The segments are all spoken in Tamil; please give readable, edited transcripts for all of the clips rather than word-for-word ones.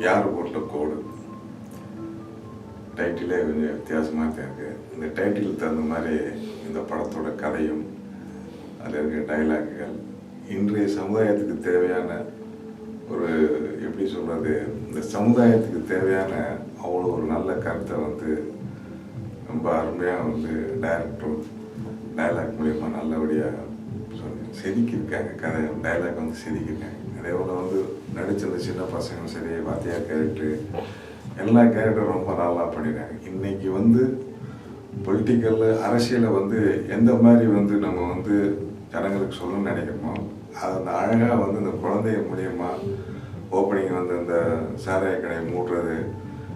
யார் போட்ட கோடு டைட்டிலே கொஞ்சம் வித்தியாசமாக தான் இருக்குது. இந்த டைட்டிலுக்கு தகுந்த மாதிரி இந்த படத்தோட கதையும் அதில் இருக்க டைலாக்குகள் இன்றைய சமுதாயத்துக்கு தேவையான ஒரு எப்படி சொல்கிறது, இந்த சமுதாயத்துக்கு தேவையான அவ்வளோ ஒரு நல்ல கருத்தை வந்து ரொம்ப அருமையாக டைரக்டர் டைலாக் மூலயமா நல்லபடியாக செதுக்கியிருக்காங்க. கதை டைலாக் செதுக்கியிருக்காங்க. அதே போல் நடித்த அந்த சின்ன பசங்களும் சரி, வாத்தியார் கேரக்டரு, எல்லா கேரக்டரும் ரொம்ப நல்லா பண்ணியிருக்காங்க. இன்றைக்கி பொலிட்டிக்கல் அரசியலை எந்த மாதிரி நம்ம ஜனங்களுக்கு சொல்லணும்னு நினைக்கிறோமோ அந்த அழகாக இந்த குழந்தைய மூலியமாக ஓப்பனிங் அந்த சாராய கடையை மூடுறது,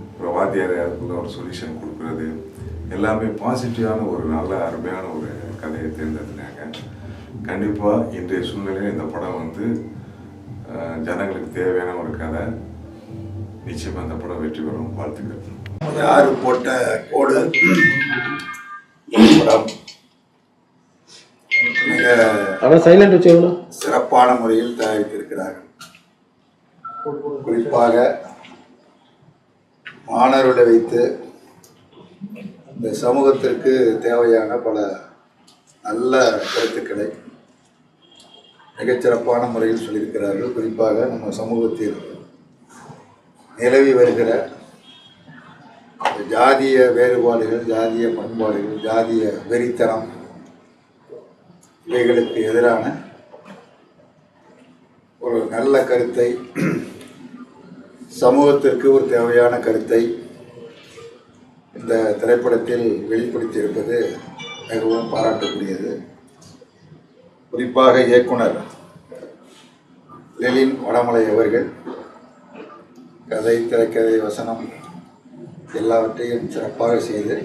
அப்புறம் வாத்தியார் அதுக்குள்ள ஒரு சொல்யூஷன் கொடுக்குறது, எல்லாமே பாசிட்டிவான ஒரு நல்ல அருமையான ஒரு கதையை தேர்ந்தெடுத்தாங்க. கண்டிப்பாக இன்றைய சூழ்நிலையில் இந்த படம் ஜனங்களுக்கு தேவையான ஒரு கதை. நிச்சயமாக இந்த படம் வெற்றி பெறும். வாழ்த்துக்கள். யாரு போட்ட கோடு படம் சிறப்பான முறையில் தயாரித்திருக்கிறார்கள். குறிப்பாக மாணவர்களை வைத்து இந்த சமூகத்திற்கு தேவையான பல நல்ல கருத்துக்களை மிகச்சிறப்பான முறையில் சொல்லியிருக்கிறார்கள். குறிப்பாக நம்ம சமூகத்தில் நிலவி வருகிற ஜாதிய வேறுபாடுகள், ஜாதிய பண்பாடுகள், ஜாதிய வெறித்தனம், இவைகளுக்கு எதிரான ஒரு நல்ல கருத்தை, சமூகத்திற்கு ஒரு தேவையான கருத்தை இந்த திரைப்படத்தில் வெளிப்படுத்தியிருப்பது மிகவும் பாராட்டக்கூடியது. குறிப்பாக இயக்குனர் லெலின் வடமலை அவர்கள் கதை, திரைக்கதை, வசனம் எல்லாவற்றையும் சிறப்பாக செய்து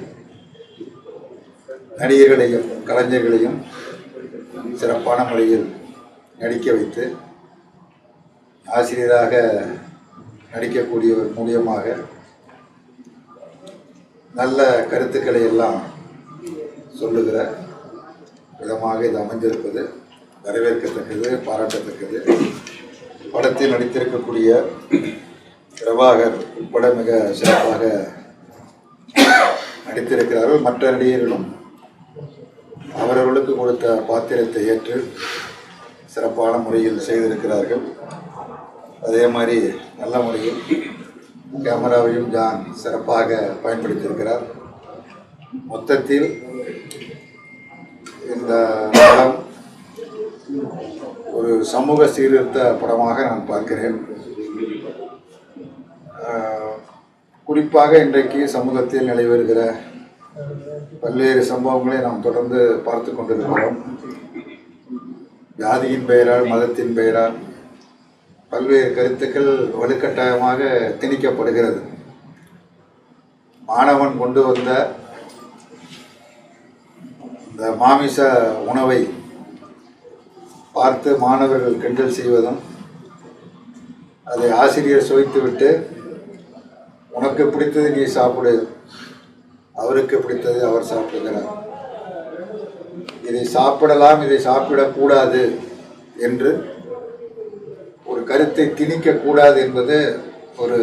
நடிகர்களையும் கலைஞர்களையும் சிறப்பான முறையில் நடிக்க வைத்து ஆசிரியராக நடிக்கக்கூடியவர் மூலியமாக நல்ல கருத்துக்களை எல்லாம் சொல்லுகிற விதமாக இது அமைந்திருப்பது வரவேற்கத்தக்கது, பாராட்டத்தக்கது. படத்தில் நடித்திருக்கக்கூடிய பிரபாகர் உட்பட மிக சிறப்பாக நடித்திருக்கிறார்கள். மற்ற நடிகர்களும் அவரவர்களுக்கு கொடுத்த பாத்திரத்தை ஏற்று சிறப்பான முறையில் செய்திருக்கிறார்கள். அதே மாதிரி நல்ல முறையில் கேமராவையும் ஜான் சிறப்பாக பயன்படுத்தியிருக்கிறார். மொத்தத்தில் இந்த படம் ஒரு சமூக சீர்திருத்த படமாக நான் பார்க்கிறேன். குறிப்பாக இன்றைக்கு சமூகத்தில் நிலைவருகிற பல்வேறு சம்பவங்களை நாம் தொடர்ந்து பார்த்து கொண்டிருக்கிறோம். ஜாதியின் பெயரால், மதத்தின் பெயரால் பல்வேறு கருத்துக்கள் வலுக்கட்டாயமாக திணிக்கப்படுகிறது. மாணவன் கொண்டு வந்த இந்த மாமிச உணவை பார்த்து மாணவர்கள் கிண்டல் செய்வதும், அதை ஆசிரியர் சுவைத்துவிட்டு உனக்கு பிடித்தது நீ சாப்பிடு, அவருக்கு பிடித்தது அவர் சாப்பிடுகிறார், இதை சாப்பிடலாம், இதை சாப்பிடக்கூடாது என்று ஒரு கருத்தை திணிக்கக்கூடாது என்பது ஒரு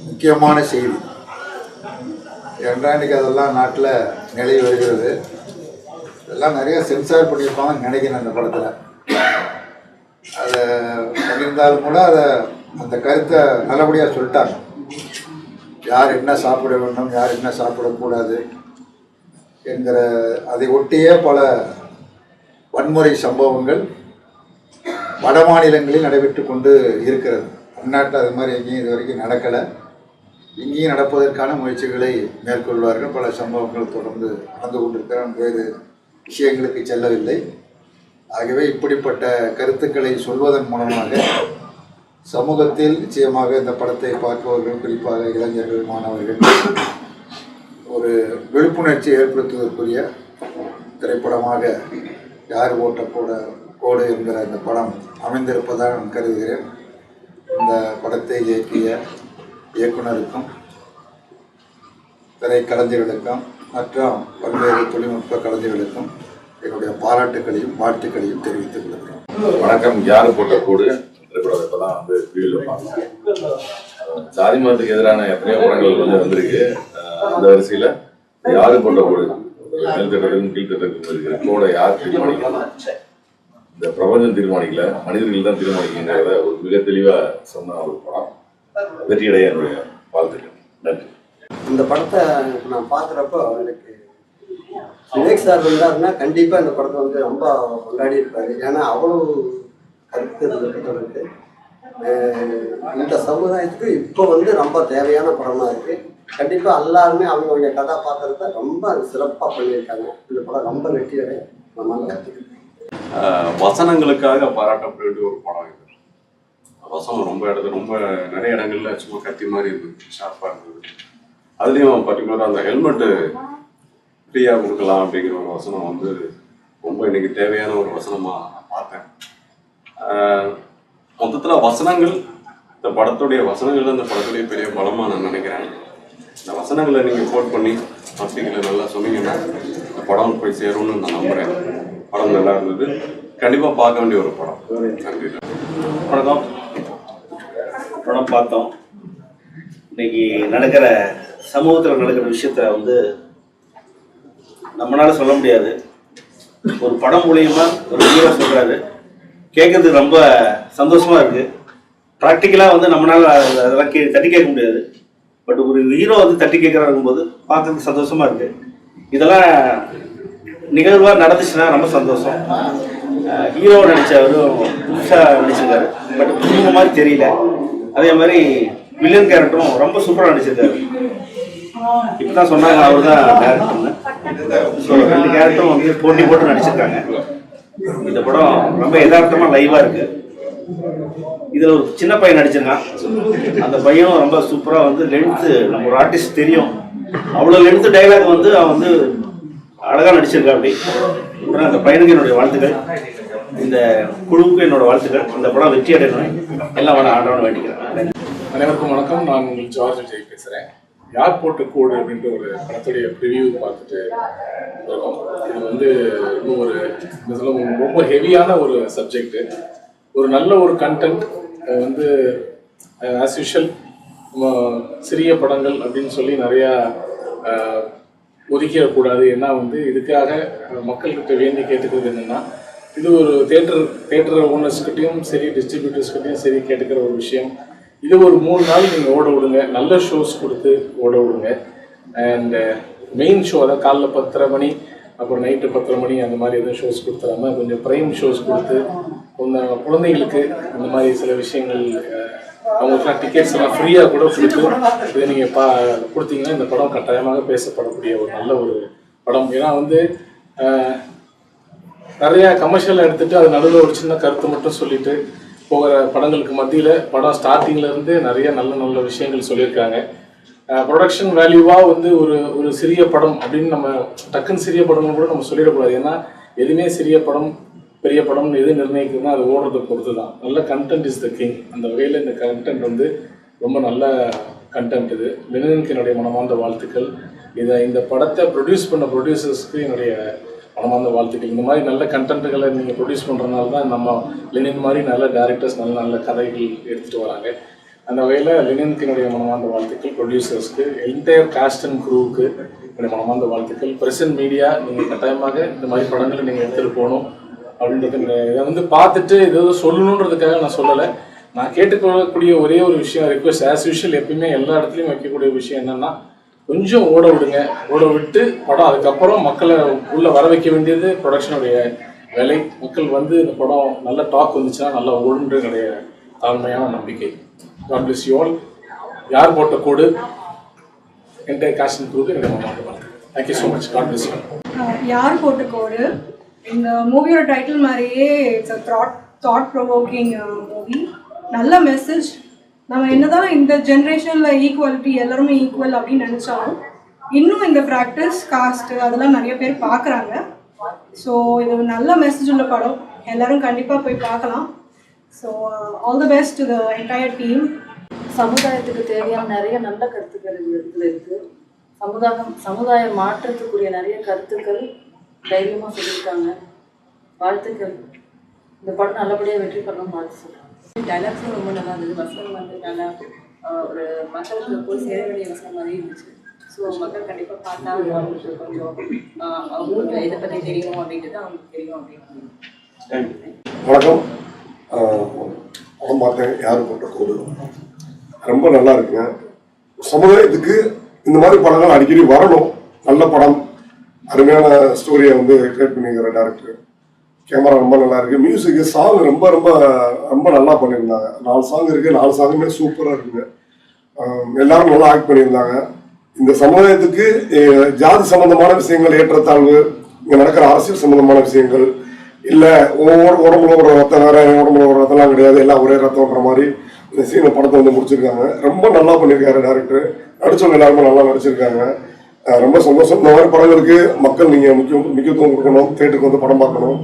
முக்கியமான செய்தி. ஏனென்றால் இன்றைக்கி அதெல்லாம் நாட்டில் நிலை வருகிறது. இதெல்லாம் நிறைய சென்சார் பண்ணியிருப்பாங்கன்னு நினைக்கிறேன் அந்த படத்தில். அதை பண்ணியிருந்தாலும் கூட அந்த கருத்தை நல்லபடியாக சொல்லிட்டாங்க. யார் என்ன சாப்பிட வேண்டும், யார் என்ன சாப்பிடக்கூடாது என்கிற அதை ஒட்டிய பல வன்முறை சம்பவங்கள் வட மாநிலங்களில் நடைபெற்று கொண்டு இருக்கிறது. தமிழ்நாட்டில் அது மாதிரி எங்கேயும் இது வரைக்கும் நடக்கலை. இங்கேயும் நடப்பதற்கான முயற்சிகளை மேற்கொள்வார்கள். பல சம்பவங்கள் தொடர்ந்து நடந்து கொண்டிருக்கிறான். வேறு விஷயங்களுக்கு செல்லவில்லை. ஆகவே இப்படிப்பட்ட கருத்துக்களை சொல்வதன் மூலமாக சமூகத்தில் நிச்சயமாக இந்த படத்தை பார்ப்பவர்கள், குறிப்பாக இளைஞர்கள், மாணவர்கள் ஒரு விழிப்புணர்ச்சி ஏற்படுத்துவதற்குரிய திரைப்படமாக யார் போட்ட கோடு என்கிற இந்த படம் அமைந்திருப்பதாக நான் கருதுகிறேன். இந்த படத்தை இயக்கிய இயக்குனருக்கும், திரைக்கலைஞர்களுக்கும் மற்றும் பல்வேறு தொழில்நுட்ப கலைஞர்களுக்கும் என்னுடைய பாராட்டுகளையும் வாழ்த்துக்களையும் தெரிவித்துக் கொள்கிறேன். வணக்கம். யார் போட்ட கோடு திரைப்படம் இப்போதான் வீடியோவில் பார்த்தேன். சாதி மதத்துக்கு எதிரான எத்தனையோ படங்கள் வந்து வந்திருக்கு. அந்த வரிசையில யாரு போட்ட கோடு, மேல்தட்டுக்கும் கீழ்த்தட்டுக்கும் இருக்கிற கோடை யார் தீர்மானிக்கலாம்? இந்த பிரபஞ்சம் தீர்மானிக்கல, மனிதர்கள் தான் தீர்மானிக்கிறத ஒரு மிக தெளிவா சொன்ன ஒரு படம். வெற்றியடைய என்னுடைய வாழ்த்துக்கள். நன்றி. இந்த படத்தை நான் பார்க்குறப்போ எனக்கு விவேக் சார் வந்தாருன்னா கண்டிப்பாக இந்த படத்தை வந்து ரொம்ப கொண்டாடி இருப்பார். ஏன்னா அவ்வளோ கருத்து இருக்கு. இந்த சமுதாயத்துக்கு இப்போ வந்து ரொம்ப தேவையான படமாக இருக்குது. கண்டிப்பாக எல்லாருமே அவங்க கதாபாத்திரத்தை ரொம்ப சிறப்பாக பண்ணியிருக்காங்க. இந்த படம் ரொம்ப வெற்றியடைய நம்ம கற்றுக்கிட்டோம். வசனங்களுக்காக பாராட்டப்பட வேண்டிய ஒரு படம் இது. வசனம் ரொம்ப நிறைய இடங்கள்ல சும்மா கத்தி மாதிரி இருந்தது, ஷார்ப்பாக இருந்தது. அதுலேயும் பர்டிகுலராக அந்த ஹெல்மெட்டு ஃப்ரீயாக கொடுக்கலாம் அப்படிங்கிற ஒரு வசனம் வந்து ரொம்ப இன்னைக்கு தேவையான ஒரு வசனமாக நான் பார்த்தேன். மொத்தத்தில் வசனங்கள், இந்த படத்துடைய வசனங்கள் இந்த படத்துடைய பெரிய பலமாக நான் நினைக்கிறேன். இந்த வசனங்களை நீங்கள் கோட் பண்ணி வார்த்தைகளை நல்லா சொன்னீங்கன்னா இந்த படம் போய் சேரும்னு நான் நம்புகிறேன். படம் நல்லா இருந்தது, கண்டிப்பாக பார்க்க வேண்டிய ஒரு படம். நன்றி. படம் பார்த்தோம். இன்னைக்கு நடக்கிற சமூகத்தில் நடக்கிற விஷயத்த வந்து நம்மளால சொல்ல முடியாது. ஒரு படம் மூலியமா ஒரு ஹீரோ சொல்றாரு, கேட்கறதுக்கு ரொம்ப சந்தோஷமா இருக்கு. ப்ராக்டிக்கலாக வந்து நம்மளால அதெல்லாம் தட்டி கேட்க முடியாது. பட் ஒரு ஹீரோ வந்து தட்டி கேட்கறாருக்கும் போது பார்க்கறதுக்கு சந்தோஷமா இருக்கு. இதெல்லாம் நிகழ்வாக நடந்துச்சுன்னா ரொம்ப சந்தோஷம். ஹீரோ நடிச்சவரும் புதுசாக நடிச்சிருக்காரு, பட் புதுமுக மாதிரி தெரியல. அதே மாதிரி வில்லன் கேரக்டரும் ரொம்ப சூப்பராக நடிச்சிருக்காரு. இப்பதான் சொன்னாங்க அவர் தான் டேரக்டர்னு. ஸோ 2 கேரக்டரும் வந்து போட்டி போட்டு நடிச்சிருக்காங்க. இந்த படம் ரொம்ப யதார்த்தமா லைவா இருக்கு. இதுல ஒரு சின்ன பையன் நடிச்சிருக்கான். அந்த பையனும் ரொம்ப சூப்பரா வந்து லென்த்து, நம்ம ஒரு ஆர்டிஸ்ட் தெரியும், அவ்வளோ லென்த்து டைலாக் வந்து அவன் வந்து அழகா நடிச்சிருக்கா. அப்படி அப்புறம் அந்த பையனுக்கு என்னுடைய வாழ்த்துக்கள், இந்த குழுவுக்கு என்னோட வாழ்த்துக்கள். இந்த படம் வெற்றி அடையணும், எல்லாம் ஆண்டவனை வேண்டிக்கிறேன். அனைவருக்கும் வணக்கம். நான் உங்கள் ஜார்ஜ் விஜய் பேசுகிறேன். யார் போட்ட கோடு அப்படின்ற ஒரு படத்துடைய ப்ரிவியூ பார்த்துட்டு இருக்கோம். இது வந்து இன்னும் ஒரு ரொம்ப ஹெவியான ஒரு சப்ஜெக்டு, ஒரு நல்ல ஒரு கண்டென்ட் வந்து ஆஸ் யூஷுவல் சிறிய படங்கள் அப்படின்னு சொல்லி நிறையா ஒதுக்கிடக்கூடாது. ஏன்னா வந்து இதுக்காக மக்கள்கிட்ட வேண்டி கேட்டுக்கிறது என்னென்னா, இது ஒரு தேட்டர் ஓனர்ஸ்கிட்டையும் சரி, டிஸ்ட்ரிபியூட்டர்ஸ்கிட்டையும் சரி கேட்டுக்கிற ஒரு விஷயம். இது ஒரு 3 நாள் நீங்கள் ஓட விடுங்க, நல்ல ஷோஸ் கொடுத்து ஓட விடுங்க. அண்ட் மெயின் ஷோ, அதாவது காலைல 10:30 மணி அப்புறம் நைட்டு 10:30 மணி அந்த மாதிரி எதுவும் ஷோஸ் கொடுத்துறாம கொஞ்சம் ப்ரைம் ஷோஸ் கொடுத்து குழந்தைங்களுக்கு இந்த மாதிரி சில விஷயங்கள் அவங்களுக்குலாம் டிக்கெட்ஸ் எல்லாம் ஃப்ரீயாக கூட கொடுத்து இதை நீங்கள் கொடுத்தீங்கன்னா இந்த படம் கட்டாயமாக பேசப்படக்கூடிய ஒரு நல்ல ஒரு படம். ஏன்னா வந்து நிறையா கமர்ஷியலாக எடுத்துகிட்டு அது நடுவில் ஒரு சின்ன கருத்து மட்டும் சொல்லிட்டு போகிற படங்களுக்கு மத்தியில் படம் ஸ்டார்டிங்லேருந்து நிறைய நல்ல விஷயங்கள் சொல்லியிருக்காங்க. ப்ரொடக்ஷன் வேல்யூவாக வந்து ஒரு சிறிய படம் அப்படின்னு நம்ம டக்குன்னு சிறிய படம்னு கூட நம்ம சொல்லிடக்கூடாது. ஏன்னா எதுவுமே சிறிய படம் பெரிய படம்னு எது நிர்ணயிக்குதுன்னா அது ஓடுறதை பொறுத்து தான். நல்ல கண்டென்ட் இஸ் த கிங். அந்த வகையில் இந்த கண்டென்ட் வந்து ரொம்ப நல்ல கண்டென்ட். இது லெனினுக்கு என்னுடைய மனமார்ந்த வாழ்த்துக்கள். இந்த படத்தை ப்ரொடியூஸ் பண்ண ப்ரொடியூசர்ஸ்க்கு என்னுடைய மனமார்ந்த வாழ்த்துக்கள். இந்த மாதிரி நல்ல கண்டென்ட்டுகளை நீங்கள் ப்ரொடியூஸ் பண்ணுறதுனால தான் நம்ம லெனின் மாதிரி நல்ல டேரக்டர்ஸ் நல்ல கதைகள் எடுத்துகிட்டு வராங்க. அந்த வகையில் லெனினுக்கு என்னுடைய மனமார்ந்த வாழ்த்துக்கள். ப்ரொடியூசர்ஸ்க்கு, என்டையர் காஸ்ட் அண்ட் க்ரூவுக்கு என்னுடைய மனமார்ந்த வாழ்த்துக்கள். பிரசன்ட் மீடியா நீங்கள் கட்டாயமாக இந்த மாதிரி படங்களை நீங்கள் எடுத்துகிட்டு போகணும் அப்படின்றது. இதை வந்து பார்த்துட்டு ஏதோ சொல்லணுன்றதுக்காக நான் சொல்லலை. நான் கேட்டுக்கொள்ளக்கூடிய ஒரே ஒரு விஷயம், ரிக்வெஸ்ட் ஆஸ் யூஷுவல் எப்பயுமே எல்லா இடத்துலையும் வைக்கக்கூடிய விஷயம் என்னென்னா, கொஞ்சம் ஓட விடுங்க. ஓட விட்டு படம் அதுக்கப்புறம் மக்களை உள்ளே வர வைக்க வேண்டியது ப்ரொடக்ஷனுடைய வேலை. மக்கள் வந்து இந்த படம் நல்ல டாக் வந்துச்சுன்னா நல்லா ஓடுன்ற என்னுடைய தாழ்மையான நம்பிக்கை. God bless you all. யார் போட்ட கோடு என்டையர் காஸ்ட் அண்ட் க்ரூக்கு என்னுடைய மனமார்ந்த வாழ்த்துக்கள். Thank you so much. God bless you. யார் போட்ட கோடு இந்த மூவியோட டைட்டில் மாதிரியே it's a thought provoking movie. நல்ல மெசேஜ். நம்ம என்னதான் இந்த ஜென்ரேஷனில் ஈக்குவாலிட்டி எல்லாருமே ஈக்குவல் அப்படின்னு நினச்சாலும் இன்னும் இந்த ப்ராக்டிஸ் காஸ்ட் அதெல்லாம் நிறைய பேர் பார்க்குறாங்க. ஸோ இது ஒரு நல்ல மெசேஜ் உள்ள படம், எல்லோரும் கண்டிப்பாக போய் பார்க்கலாம். So all the best to the entire team. சமுதாயத்துக்கு தேவையான நிறைய நல்ல கருத்துக்கள் இதில் இருக்குது. சமுதாய மாற்றத்துக்குரிய நிறைய கருத்துக்கள் தைரியமாக சொல்லியிருக்காங்க. வாழ்த்துக்கள். இந்த படம் நல்லபடியாக வெற்றி பண்ணணும் வாழ்த்து சொல்கிறேன். டைலாக்ஸும் ரொம்ப நல்லா இருந்தது. வசனம் வந்து நல்லா ஒரு மக்களுக்கு போய் சேர வேண்டிய விஷயம் மாதிரி இருந்துச்சு. ஸோ மக்கள் கண்டிப்பாக பார்த்தா அவங்களுக்கு கொஞ்சம் அவங்களுக்கு இதை பற்றி தெரியும் அப்படின்றது அவங்களுக்கு தெரியும் அப்படின்னு. வணக்கம். படம் பார்த்தேன், யாரும் போட்ட கோடு ரொம்ப நல்லா இருக்குங்க. சமுதாயத்துக்கு இந்த மாதிரி படங்கள் அடிக்கடி வரணும். நல்ல படம், அருமையான ஸ்டோரியை வந்து கிரியேட் பண்ணிக்கிற டேரக்டர், கேமரா ரொம்ப நல்லா இருக்கு, மியூசிக்கு, சாங் ரொம்ப ரொம்ப ரொம்ப நல்லா பண்ணியிருந்தாங்க. 4 சாங் இருக்கு, 4 சாங்குமே சூப்பராக இருக்குங்க. எல்லாரும் நல்லா ஆக்ட் பண்ணியிருந்தாங்க. இந்த சமுதாயத்துக்கு ஜாதி சம்பந்தமான விஷயங்கள், ஏற்றத்தாழ்வு, இங்கே நடக்கிற அரசியல் சம்பந்தமான விஷயங்கள் இல்லை, ஒவ்வொரு உடம்புல ஒரு ரத்தம் வேற, உடம்புல ஒரு ரத்தம்லாம் கிடையாது, எல்லாம் ஒரே ரத்தம்ன்ற மாதிரி இந்த சீனை படத்தை வந்து முடிச்சிருக்காங்க. ரொம்ப நல்லா பண்ணியிருக்காரு டேரக்டர். நடிச்சவங்க எல்லாருமே நல்லா நடிச்சிருக்காங்க. ரொம்ப சந்தோஷம். இந்த மாதிரி படங்களுக்கு மக்கள் நீங்கள் முக்கியத்துவம் கொடுக்கணும், தேட்டருக்கு வந்து படம் பார்க்கணும்.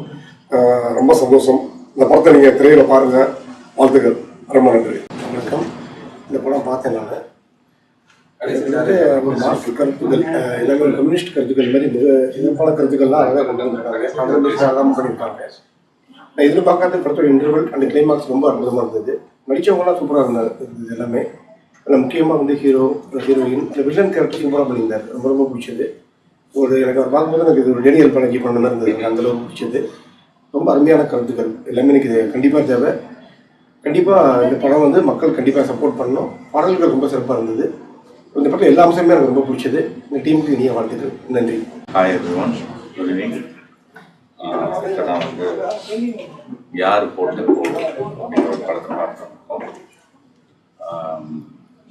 ரொம்ப சந்தோஷம். இந்த படத்தை நீங்கள் திரையில் பாருங்கள். வாழ்த்துக்கள். ரொம்ப நன்றி. வணக்கம். இந்த படம் பார்த்தேன் நான். ஒரு மாற்று கருத்துக்கள், எல்லாமே ஒரு கம்யூனிஸ்ட் கருத்துக்கள் மாதிரி மிக சிறப்பான கருத்துக்கள்லாம் அழகாக கொண்டு வந்திருக்காங்க. அழகாக பண்ணியிருக்காங்க. நான் எதிர்பார்க்காத படத்தோட இன்டர்வல் அண்ட் கிளைமாக்ஸ் ரொம்ப அற்புதமாக இருந்தது. நடித்தவங்களாம் சூப்பராக இருந்தது எல்லாமே. அதில் முக்கியமாக வந்து ஹீரோயின் அந்த வில்லன் கேரக்டர் சூப்பராக பண்ணியிருந்தார். ரொம்ப ரொம்ப பிடிச்சது. எனக்கு அவர் பார்க்கும்போது எனக்கு இது ஒரு டேனியல் பழகி பண்ண மாதிரி இருந்தது. அந்தளவுக்கு பிடிச்சது. ரொம்ப அருமையான கருத்துக்கள் எல்லாமே எனக்கு கண்டிப்பாக தேவை. கண்டிப்பாக இந்த படம் வந்து மக்கள் கண்டிப்பாக சப்போர்ட் பண்ணணும். பாடல்கள் ரொம்ப சிறப்பாக இருந்தது. இந்த படத்தில் எல்லா அம்சமே எனக்கு ரொம்ப பிடிச்சது. இந்த டீமுக்கு இனிய வாழ்த்துக்கள். நன்றி. Hi everyone, good evening. நான் வந்து யார் போட்டு அப்படிங்கிற ஒரு படத்தை பார்த்தோம்.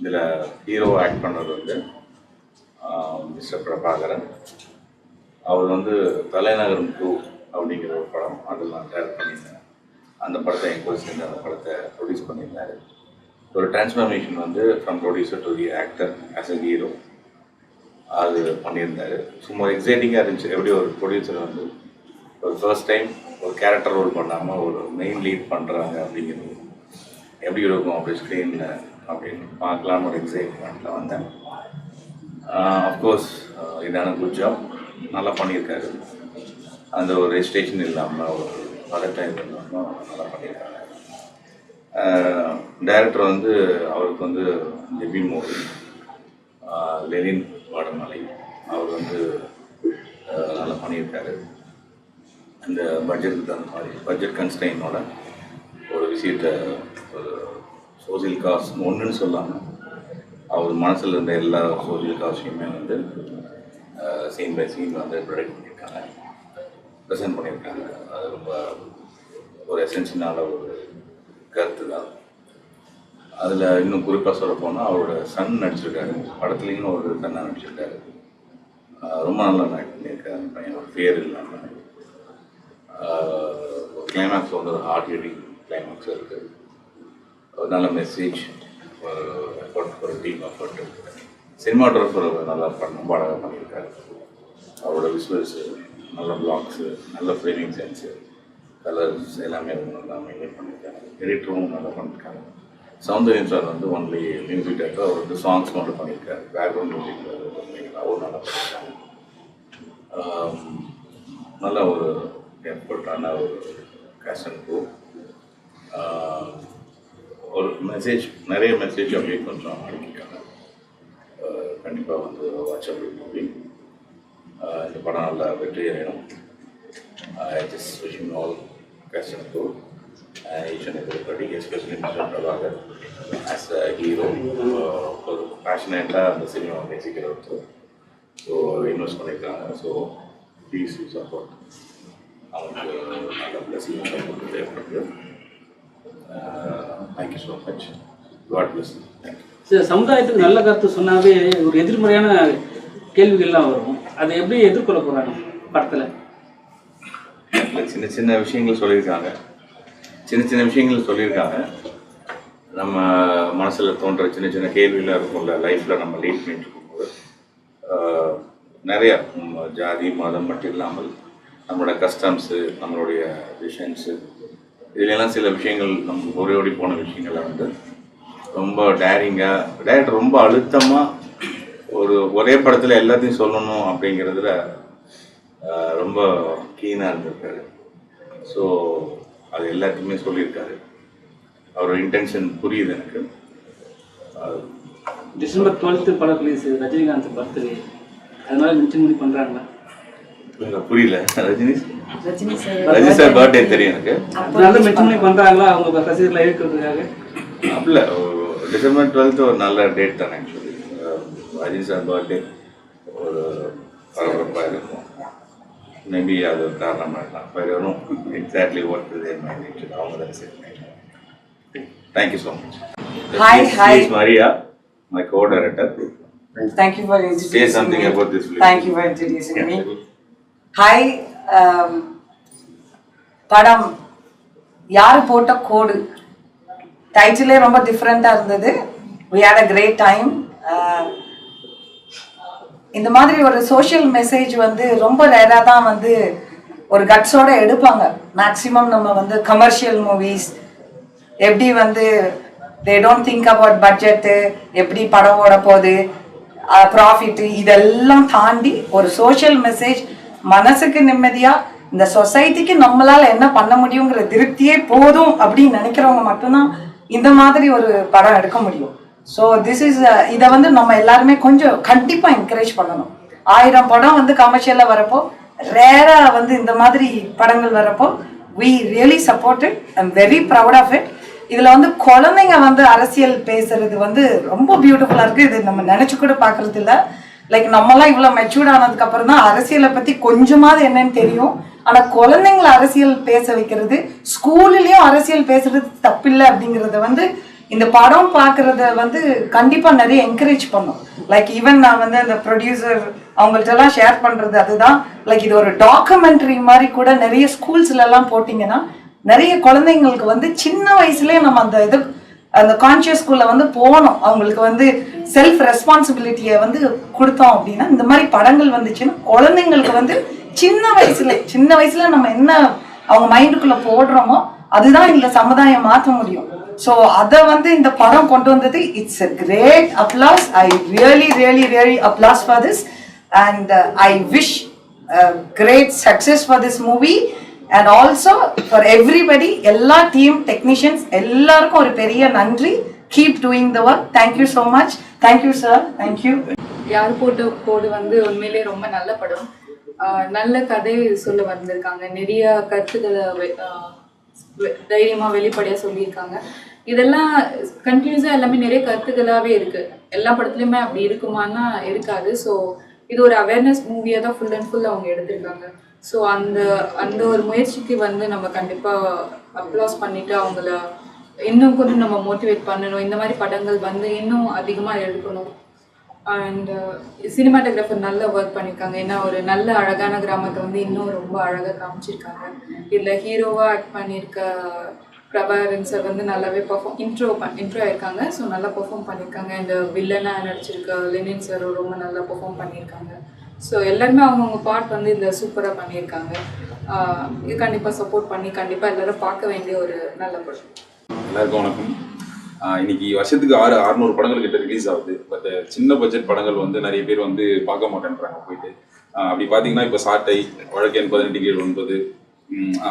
இதில் ஹீரோ ஆக்ட் பண்ணுறது வந்து மிஸ்டர் பிரபாகரன். அவர் வந்து தலைநகரம் 2 அப்படிங்கிற ஒரு படம், அதில் நான் டைரக்ட் பண்ணியிருந்தேன். அந்த படத்தை என் கூட சேர்ந்து அந்த படத்தை ப்ரொடியூஸ் பண்ணியிருந்தார். ஒரு டிரான்ஸ்ஃபர்மேஷன் வந்து from producer to the actor as a hero அது பண்ணியிருந்தார். சும்மா எக்ஸைட்டிங்காக இருந்துச்சு. எப்படி ஒரு ப்ரொடியூசர் வந்து ஒரு ஃபர்ஸ்ட் டைம் ஒரு கேரக்டர் ரோல் பண்ணாமல் ஒரு மெயின் லீட் பண்ணுறாங்க அப்படிங்கிறது எப்படி இருக்கும் அப்படி ஸ்க்ரீனில் அப்படின்னு பார்க்கலான்னு ஒரு எக்ஸைட்மெண்ட்டில் வந்தேன். அஃப்கோர்ஸ் இதான குட் ஜாப், நல்லா பண்ணியிருக்காரு. அந்த ஒரு ரெஜிஸ்ட்ரேஷன் இல்லாமல் ஒரு பதட்டம் இல்லாமல் நல்லா பண்ணியிருக்காங்க. டைரக்டர் வந்து அவருக்கு வந்து ஜெபின் மோடி, லெனின் வாடமலை, அவர் வந்து நல்லா பண்ணியிருக்காரு. அந்த பட்ஜெட்டுக்கு தகுந்த மாதிரி பட்ஜெட் கன்ஸ்ட்ரெயினோட ஒரு விஷயத்தை ஒரு சோசியல் காஸ் ஒன்றுன்னு சொல்லாமல் அவர் மனசில் இருந்த எல்லா சோசியல் காஸையுமே வந்து சீன் பை சீன் வந்து ப்ரொடக்ட் பண்ணியிருக்காங்க, ப்ரெசென்ட் பண்ணியிருக்காங்க. அது ரொம்ப ஒரு எசென்ஷியலான ஒரு கருத்து தான். அதில் இன்னும் குறிப்பாக சொல்ல போனால் அவரோட சன் நடிச்சிருக்காரு, படத்துலேயும் ஒரு சன்னாக நடிச்சிருக்காரு. ரொம்ப நல்லா ஆக்ட் பண்ணியிருக்காரு. பையன் ஒரு பேர் இல்லாமல் ஒரு கிளைமேக்ஸ் வந்து ஒரு ஹார்ட் ஹிட்டிங் கிளைமேக்ஸ் இருக்குது. ஒரு நல்ல மெசேஜ், ஒரு எஃபர்ட், ஒரு டீம் எஃபர்ட். சினிமாட்டோகிராஃபர் நல்லா ரொம்ப அழகாக பண்ணியிருக்காரு. அவரோட விசுவல்ஸு, நல்ல பிளாக்ஸு, நல்ல ஃப்ரேமிங் சென்ஸு, கலர்ஸ் எல்லாமே நல்லா மெயின்டைன் பண்ணியிருக்காங்க. எடிட்டரும் நல்லா பண்ணியிருக்காங்க. சௌந்தர்யம் சார் வந்து ஒன்லி மியூசிக் டைரக்டர், அவர் வந்து சாங்ஸ் மட்டும் பண்ணியிருக்காரு. பேக்ரவுண்ட் மியூசிக் அவரும் நல்லா பண்ணியிருக்காங்க. நல்ல ஒரு எஃபர்ட்டான ஒரு கேஷன் ப்ரூ. ஒரு மெசேஜ், நிறைய மெசேஜ் அப்படியே கொஞ்சம் அனுப்பியிருக்காங்க. கண்டிப்பாக வந்து வாட்சபிள் மூவி. இந்த படம் நல்லா வெற்றி அடையணும். I just wish him all best and good. Each and everybody, especially Mr. Prabhakar as a hero, ஒரு பேஷனேட்டாக அந்த சினிமா நேசிக்கிற ஒருத்தர். ஸோ இன்வெஸ்ட் பண்ணியிருக்காங்க. So please you support. அவங்களுக்கு நல்ல பிளஸிங் சப்போர்ட் தேவைப்படுது. Thank you so much. God bless. Thank you. சமுதாயத்துக்கு நல்ல கருத்து சொன்னாவே ஒரு எதிர்மறையான கேள்விகள்லாம் வரும். அதை எப்படி எதிர்கொள்ள போகிறாங்க படத்தில்? சின்ன சின்ன விஷயங்கள் சொல்லியிருக்காங்க. நம்ம மனசில் தோன்ற சின்ன சின்ன கேள்வியெலாம் இருக்கும்ல, லைஃப்பில் நம்ம லீட் பண்ணிட்டு இருக்கும்போது நிறைய ஜாதி மதம் மட்டும் இல்லாமல் நம்மளோட கஸ்டம்ஸு, நம்மளுடைய விஷன்ஸு, இதுலெல்லாம் சில விஷயங்கள் நம்ம ஓடி போன விஷயங்களை வந்து ரொம்ப டேரக்டர் ரொம்ப அழுத்தமாக ஒரே படத்தில் எல்லாத்தையும் சொல்லணும் அப்படிங்கிறதுல ரொம்ப கீனாக இருந்திருக்காரு. ஸோ அது எல்லாத்துக்குமே சொல்லியிருக்காரு. அவரோட இன்டென்ஷன் புரியுது எனக்கு. டிசம்பர் 12 படம் ரிலீஸ், ரஜினிகாந்த் பர்த்டே, அதனால மென்ஷன் பண்ணி பண்றாங்களா? புரியல. ரஜினி சார் பர்த்டே தெரியும் எனக்கு. அதனால மென்ஷன் பண்ணி பண்றாங்களா அவங்க ரசிகர்களை இருக்கிறதுக்காக? அப்படில டிசம்பர் 12 ஒரு நல்ல டேட் தானே. ரஜினி சார் பர்த்டே ஒரு பரபரப்பாக இருக்கும். மேபி அது ஒரு காரணமாக இருக்கலாம். வேறு வரும் exactly what is in my nature. அவங்க தான் சரி. Thank you so much. Hi. Maria, my co-director. Thank you for introducing Say something me. about this film. Thank you for introducing me. Hi. படம் யாரு போட்ட கோடு டைட்டிலே ரொம்ப டிஃப்ரெண்டா இருந்தது. We had a great time. இந்த மாதிரி ஒரு சோஷியல் மெசேஜ் வந்து ரொம்ப ரேரா தான் வந்து ஒரு கட்ஸோட எடுப்பாங்க. மேக்சிமம் நம்ம வந்து கமர்ஷியல் மூவிஸ் எப்படி வந்து they don't think about budget, எப்படி படம் ஓட போகுது, ப்ராஃபிட், இதெல்லாம் தாண்டி ஒரு சோஷியல் மெசேஜ், மனசுக்கு நிம்மதியா இந்த சொசைட்டிக்கு நம்மளால என்ன பண்ண முடியுங்கிற திருப்தியே போதும் அப்படின்னு நினைக்கிறவங்க மட்டும்தான் இந்த மாதிரி ஒரு படம் எடுக்க முடியும். ஸோ திஸ் இஸ் இதை வந்து நம்ம எல்லாருமே கொஞ்சம் கண்டிப்பா என்கரேஜ் பண்ணணும். 1000 படம் வந்து கமர்ஷியலா வரப்போ, ரேரா வந்து இந்த மாதிரி படங்கள் வரப்போ we really support it. I'm very proud of it. இதுல வந்து குழந்தைங்க வந்து அரசியல் பேசுறது வந்து ரொம்ப பியூட்டிஃபுல்லா இருக்கு. இது நம்ம நினைச்சு கூட பாக்குறது இல்ல. லைக் நம்மலாம் இவ்வளவு மெச்சூர்ட் ஆனதுக்கு அப்புறம் தான் அரசியலை பத்தி கொஞ்சமாவது என்னன்னு தெரியும். ஆனா குழந்தைங்களை அரசியல் பேச வைக்கிறது, ஸ்கூல்லயும் அரசியல் பேசுறது தப்பில்லை அப்படிங்கறத வந்து இந்த படம் பாக்குறத வந்து கண்டிப்பா நிறைய என்கரேஜ் பண்ணும். லைக் ஈவன் நான் வந்து அந்த ப்ரொடியூசர் அவங்கள்ட்ட எல்லாம் ஷேர் பண்றது அதுதான். லைக் இது ஒரு டாக்குமெண்ட்ரி மாதிரி கூட நிறைய ஸ்கூல்ஸ்ல எல்லாம் போட்டீங்கன்னா நிறைய குழந்தைங்களுக்கு வந்து சின்ன வயசுலயே நம்ம அந்த கான்சியஸ் ஸ்கூல்ல வந்து போகணும். அவங்களுக்கு வந்து செல்ஃப் ரெஸ்பான்சிபிலிட்டியை வந்து கொடுத்தோம் அப்படின்னா இந்த மாதிரி படங்கள் வந்துச்சுன்னா குழந்தைங்களுக்கு வந்து சின்ன வயசுல நம்ம என்ன அவங்க மைண்டுக்குள்ள போடுறோமோ அதுதான் இந்த சமுதாயம் மாற்ற முடியும். ஸோ அதை வந்து இந்த படம் கொண்டு வந்தது it's a great applause. I really applause for this and I wish great success for this movie and also for everybody, எல்லா டீம் டெக்னீஷியன்ஸ் எல்லாருக்கும் ஒரு பெரிய நன்றி. Keep doing the work. Thank you so much. Thank you sir. Thank you. யார் போட்ட கோடு வந்து உண்மையிலே ரொம்ப நல்ல படம். நல்ல கதை சொல்ல வந்திருக்காங்க. நிறைய கருத்துக்களை தைரியமா வெளிப்படையா சொல்லியிருக்காங்க. இதெல்லாம் கண்டினியூஸா எல்லாமே நிறைய கருத்துக்களாவே இருக்கு. எல்லா படத்துலயுமே அப்படி இருக்குமானா இருக்காது. ஸோ இது ஒரு அவேர்னஸ் மூவியா தான் ஃபுல் அண்ட் ஃபுல் அவங்க எடுத்திருக்காங்க. ஸோ அந்த ஒரு முயற்சிக்கு வந்து நம்ம கண்டிப்பா அப்ளாஸ் பண்ணிட்டு அவங்கள இன்னும் கொஞ்சம் நம்ம மோட்டிவேட் பண்ணணும். இந்த மாதிரி படங்கள் வந்து இன்னும் அதிகமா எடுக்கணும். அண்ட் சினிமாட்டோகிராஃபர் நல்ல ஒர்க் பண்ணியிருக்காங்க. ஏன்னா ஒரு நல்ல அழகான கிராமத்தை வந்து இன்னும் ரொம்ப அழகாக காமிச்சிருக்காங்க. இதில் ஹீரோவாக ஆக்ட் பண்ணியிருக்க பிரபாகரன் சார் வந்து நல்லாவே இன்ட்ரோ ஆயிருக்காங்க. ஸோ நல்லா பெர்ஃபார்ம் பண்ணியிருக்காங்க. அண்ட் வில்லனாக நடிச்சிருக்க லெனின் சார் ரொம்ப நல்லா பெர்ஃபார்ம் பண்ணியிருக்காங்க. ஸோ எல்லாருமே அவங்கவுங்க பார்ட் வந்து இதில் சூப்பராக பண்ணியிருக்காங்க. இது கண்டிப்பாக சப்போர்ட் பண்ணி கண்டிப்பாக எல்லாரும் பார்க்க வேண்டிய ஒரு நல்ல படம். எல்லாருக்கும் வணக்கம். இன்னைக்கு வருஷத்துக்கு 600 படங்கள் கிட்ட ரிலீஸ் ஆகுது. பட் சின்ன பட்ஜெட் படங்கள் வந்து நிறைய பேர் வந்து பார்க்க மாட்டேன்றாங்க போயிட்டு. அப்படி பார்த்தீங்கன்னா இப்போ சாட்டை, வழக்கெண் 18/9,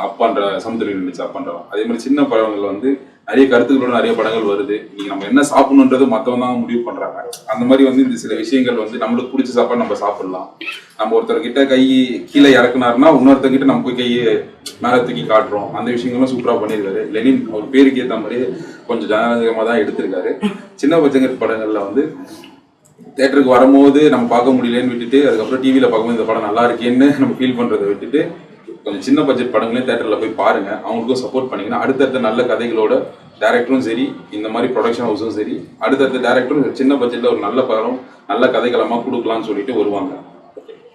அப்பான்ற சமுத்திரம் நினைச்சு அப்பான்றோம். அதே மாதிரி சின்ன படங்கள் வந்து நிறைய கருத்துக்களோட நிறைய படங்கள் வருது. நீங்க நம்ம என்ன சாப்பிடணுன்றது மற்றவங்க தான் முடிவு பண்றாங்க. அந்த மாதிரி வந்து இந்த சில விஷயங்கள் வந்து நம்மளுக்கு பிடிச்ச சாப்பாடு நம்ம சாப்பிடலாம். நம்ம ஒருத்தர்கிட்ட கை கீழே இறக்குனாருன்னா இன்னொருத்தர்கிட்ட நம்ம போய் கையை மேலே தூக்கி காட்டுறோம். அந்த விஷயங்களும் சூப்பராக பண்ணியிருக்காரு. லெனின் அவர் பேருக்கு ஏற்ற மாதிரியே கொஞ்சம் ஜனநாயகமாக தான் எடுத்திருக்காரு. சின்ன பட்ஜெட் படங்கள்ல வந்து தேட்டருக்கு வரும்போது நம்ம பார்க்க முடியலன்னு விட்டுட்டு அதுக்கப்புறம் டிவியில் பார்க்கும்போது இந்த படம் நல்லா இருக்கேன்னு நம்ம ஃபீல் பண்ணுறதை விட்டுட்டு கொஞ்சம் சின்ன பட்ஜெட் படங்களையும் தேட்டரில் போய் பாருங்க. அவங்களுக்கும் சப்போர்ட் பண்ணிங்கன்னா அடுத்தடுத்த நல்ல கதைகளோட டேரக்டரும் சரி, இந்த மாதிரி ப்ரொடக்ஷன் ஹவுஸும் சரி, அடுத்தடுத்த டேரக்டரும் சின்ன பட்ஜெட்டில் ஒரு நல்ல படம் நல்ல கதைகளமாக கொடுக்கலாம்னு சொல்லிட்டு வருவாங்க.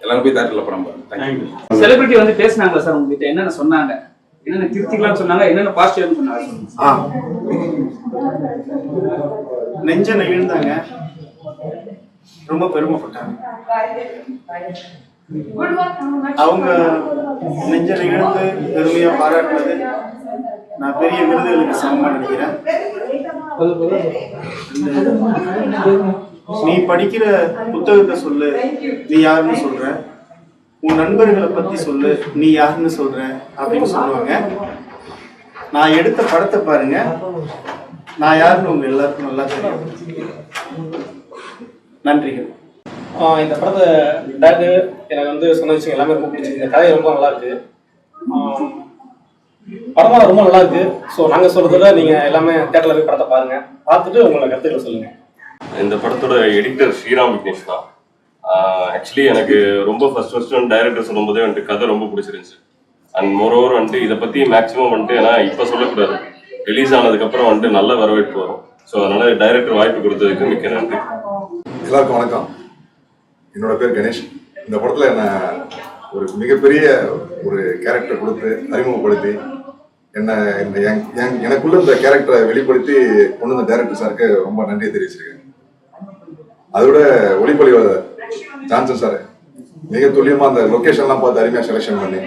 எல்லாரும் போய் தேட்டரில் படம் பாருங்க. தேங்க்யூ. செலிபிரிட்டி வந்து பேசினாங்களா சார் உங்ககிட்ட? என்னென்ன சொன்னாங்க? என்னென்ன திருத்திக்கலாம்னு சொன்னாங்க? என்னென்ன பாசிட்டிவ்னு சொன்னாங்க? நெஞ்ச நெகிழ்ந்தாங்க, ரொம்ப பெருமைப்பட்டாங்க. அவங்க நெஞ்ச நிகழ்ந்து பெருமையா பாராட்டுறது நான் பெரிய விருதுகளுக்கு சமமா நினைக்கிறேன். நீ படிக்கிற புத்தகத்தை சொல்லு, நீ யாருன்னு சொல்ற, உன் நண்பர்களை பத்தி சொல்லு, நீ யாருன்னு சொல்ற அப்படின்னு சொல்லுவாங்க. நான் எடுத்த படத்தை பாருங்க, நான் யாருன்னு உங்க எல்லாருக்கும் நல்லா தெரியும். நன்றிகள். இந்த படத்தை டேரக்டர் எனக்கு வந்து சொன்ன விஷயம் எல்லாமே ரொம்ப பிடிச்சிருக்கு. இந்த கதை ரொம்ப நல்லா இருக்கு. படமாக ரொம்ப நல்லா இருக்கு. ஸோ நாங்கள் சொல்றத நீங்கள் எல்லாமே தேட்டரில் போய் படத்தை பாருங்க, பார்த்துட்டு உங்களோட கருத்துக்களை சொல்லுங்க. இந்த படத்தோட எடிட்டர் ஸ்ரீராம் விக்னேஷ் தான். ஆக்சுவலி எனக்கு ரொம்ப ஃபர்ஸ்ட் டைரக்டர் சொல்லும்போதே வந்துட்டு கதை ரொம்ப பிடிச்சிருந்துச்சு. அண்ட் மோரோவர் வந்துட்டு இதை பற்றி மேக்ஸிமம் வந்துட்டு ஏன்னா இப்போ சொல்லக்கூடாது, ரிலீஸ் ஆனதுக்கப்புறம் வந்துட்டு நல்ல வரவேற்பு வரும். ஸோ அதனால டைரக்டர் வாய்ப்பு கொடுத்ததுக்கு மிக்க நன்றி. எல்லாருக்கும் வணக்கம். என்னோட பேர் கணேஷ். இந்த படத்தில் என்ன ஒரு மிகப்பெரிய ஒரு கேரக்டர் கொடுத்து அறிமுகப்படுத்தி எனக்குள்ள இந்த கேரக்டரை வெளிப்படுத்தி கொண்டு வந்த டைரக்டர் சாருக்கு ரொம்ப நன்றியை தெரிவிச்சிருக்கேன். அதோட ஒளிப்பொலி ஜான்சன் சார் மிக துல்லியமாக அந்த லொக்கேஷன்லாம் பார்த்து அருமையாக செலெக்ஷன் பண்ணி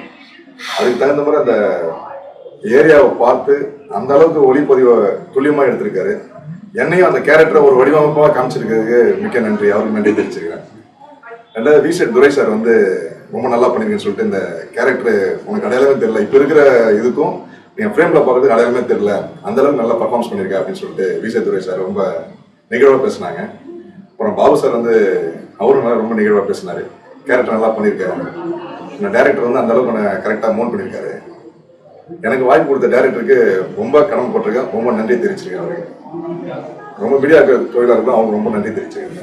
அதுக்கு தகுந்த மாதிரி அந்த ஏரியாவை பார்த்து அந்த அளவுக்கு ஒளிப்பதிவை துல்லியமாக எடுத்திருக்காரு. என்னையும் அந்த கேரக்டரை ஒரு வடிவமைப்பாக காமிச்சிருக்கிறதுக்கு மிக்க நன்றி, அவருக்கு நன்றி தெரிவிச்சிருக்கிறேன். ரெண்டாவது விசெட் துரை சார் வந்து ரொம்ப நல்லா பண்ணிருக்கேன்னு சொல்லிட்டு இந்த கேரக்டர் உனக்கு அடையாளமே தெரியல, இப்போ இருக்கிற இதுக்கும் என் ஃப்ரேமில் பார்க்கறதுக்கு அடையாளமே தெரியல, அந்த அளவுக்கு நல்லா பர்ஃபார்மன்ஸ் பண்ணியிருக்கேன் அப்படின்னு சொல்லிட்டு விசெட் துரை சார் ரொம்ப நெகழ்வாக பேசினாங்க. அப்புறம் பாபு சார் வந்து அவரும் நல்லா ரொம்ப நெகழ்வாக பேசினாரு. கேரக்டர் நல்லா பண்ணியிருக்காரு. இந்த டேரக்டர் வந்து அந்த அளவுக்கு கரெக்டாக மோன் பண்ணியிருக்காரு. எனக்கு வாய்ப்பு கொடுத்த டேரக்டருக்கு ரொம்ப கடமைப்பட்டிருக்கேன், ரொம்ப நன்றி தெரிவிச்சிருக்கேன். அவருக்கு ரொம்ப மீடியா தொழிலாளர்களும் அவங்க ரொம்ப நன்றி தெரிவிச்சிருக்கேன்.